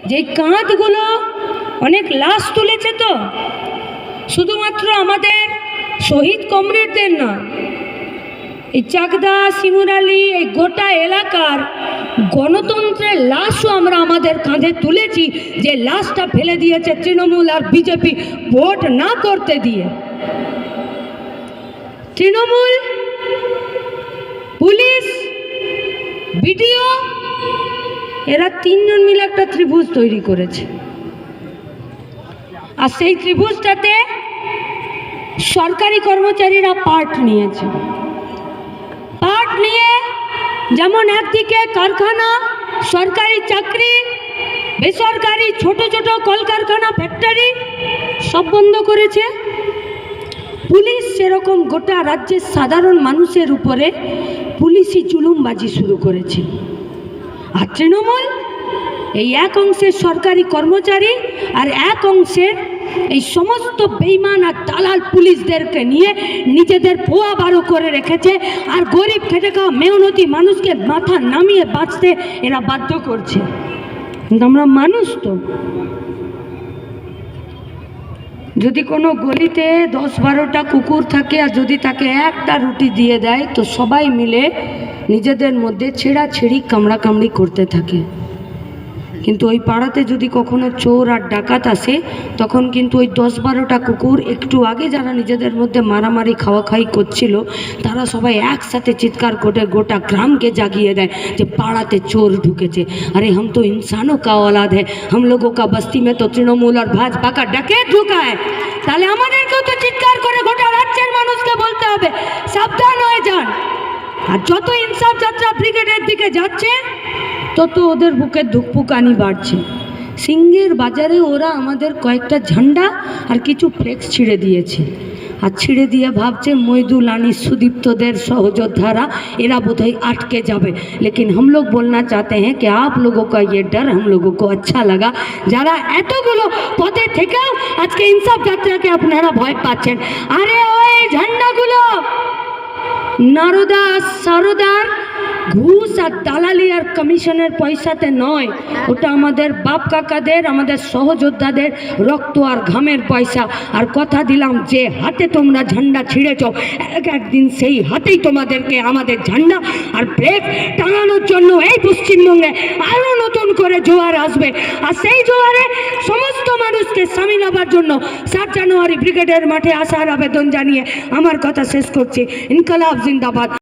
যে কাঁধগুলো অনেক লাশ তুলেছে, তো শুধুমাত্র আমাদের শহীদ কমরেডদের না, এই চাকদা, শিমুরালি, এই গোটা এলাকার গণতন্ত্রের লাশও আমরা আমাদের কাঁধে তুলেছি, যে লাশটা ফেলে দিয়েছে তৃণমূল আর বিজেপি ভোট না করতে দিয়ে। তৃণমূল, পুলিশ, বিডিও এরা তিনজন মিলে একটা ত্রিভুজ তৈরি করেছে, আর সেই ত্রিভুজটাতে সরকারি কর্মচারীরা পার্ট নিয়েছে। পার্ট নিয়ে যেমন একদিকে কারখানা, সরকারি চাকরি, বেসরকারি ছোট ছোট কলকারখানা, ফ্যাক্টরি সব বন্ধ করেছে। পুলিশ সেরকম গোটা রাজ্যের সাধারণ মানুষের উপরে পুলিশি জুলুমবাজি শুরু করেছে। আর তৃণমূল এই এক অংশের সরকারি কর্মচারী আর এক অংশের এই সমস্ত বেইমান আর দালাল পুলিশদেরকে নিয়ে নিজেদের পোয়া বারো করে রেখেছে, আর গরিব খেটে খাওয়া মেহনতি মানুষকে মাথা নামিয়ে বাঁচতে এরা বাধ্য করছে। কিন্তু আমরা মানুষ, তো যদি কোনো গলিতে 10-12টা কুকুর থাকে আর যদি তাকে একটা রুটি দিয়ে দেয়, তো সবাই মিলে নিজেদের মধ্যে ছেঁড়াছেড়ি কামড়াকামড়ি করতে থাকে। কিন্তু ওই পাড়াতে যদি কখনো চোর আর ডাকাত আসে, তখন কিন্তু ওই 10-12টা কুকুর একটু আগে যারা নিজেদের মধ্যে মারামারি খাওয়াখাই করছিল, তারা সবাই একসাথে চিৎকার করে গোটা গ্রামকে জাগিয়ে দেয় যে পাড়াতে চোর ঢুকেছে। আরে हम तो इंसानों का औलाद है, हम लोगों का बस्ती में तो तृणमूल और भाजपा का डकैत ढुका है। তাহলে আমাদেরকেও তো চিৎকার করে গোটা রাজ্যের মানুষকে বলতে হবে সাবধান হয়ে যান। আর যত ইনসাফ যাত্রা ব্রিগেডের দিকে যাচ্ছে, তত ওদের বুকে ধুকপুকানি বাড়ছে। সিঙ্গের বাজারে ওরা আমাদের কয়েকটা ঝান্ডা আর কিছু ফ্লেক্স ছিঁড়ে দিয়েছে, আর ছিঁড়ে দিয়ে ভাবছে মইদুল আনি সুদীপ্তদের সহযোদ্ধারা এরা বোধহয় আটকে যাবে। लेकिन हम लोग बोलना चाहते हैं कि आप लोगों का ये डर हम लोगों को अच्छा लगा, যারা এতগুলো পথে থেকেও আজকে ইনসাফ যাত্রাকে আপনারা ভয় পাচ্ছেন। আরে ওই ঝান্ডাগুলো নারদা সারদার ঘুষ আর দালালি আর কমিশনের পয়সাতে নয়, ওটা আমাদের বাপ কাকাদের, আমাদের সহযোদ্ধাদের রক্ত আর ঘামের পয়সা। আর কথা দিলাম, যে হাতে তোমরা ঝান্ডা ছিঁড়েছ, একদিন সেই হাতেই তোমাদেরকে আমাদের ঝান্ডা আর ফ্ল্যাগ টাঙানোর জন্য এই পশ্চিমবঙ্গে আরও নতুন করে জোয়ার আসবে। আর সেই জোয়ারে সমস্ত মানুষকে সামিল হবার জন্য 7 জানুয়ারি ব্রিগেডের মাঠে আসার আবেদন জানিয়ে আমার কথা শেষ করছি। ইনকলাব জিন্দাবাদ।